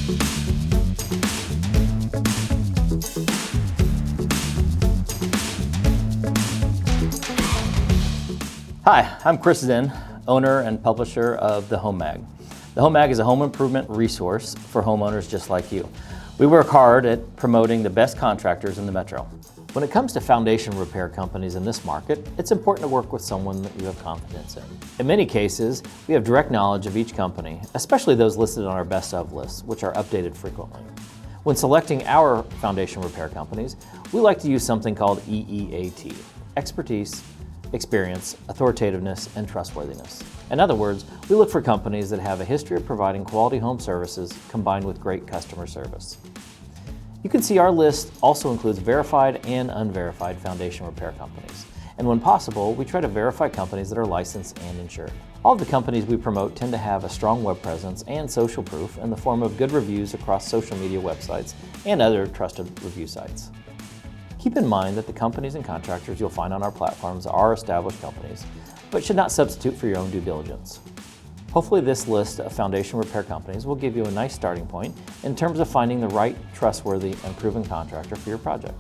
Hi, I'm Chris Zinn, owner and publisher of TheHomeMag. TheHomeMag is a home improvement resource for homeowners just like you. We work hard at promoting the best contractors in the metro. When it comes to foundation repair companies in this market, it's important to work with someone that you have confidence in. In many cases, we have direct knowledge of each company, especially those listed on our best of lists, which are updated frequently. When selecting our foundation repair companies, we like to use something called EEAT, expertise, experience, authoritativeness, and trustworthiness. In other words, we look for companies that have a history of providing quality home services combined with great customer service. You can see our list also includes verified and unverified foundation repair companies. And when possible, we try to verify companies that are licensed and insured. All of the companies we promote tend to have a strong web presence and social proof in the form of good reviews across social media websites and other trusted review sites. Keep in mind that the companies and contractors you'll find on our platforms are established companies, but should not substitute for your own due diligence. Hopefully this list of foundation repair companies will give you a nice starting point in terms of finding the right, trustworthy, and proven contractor for your project.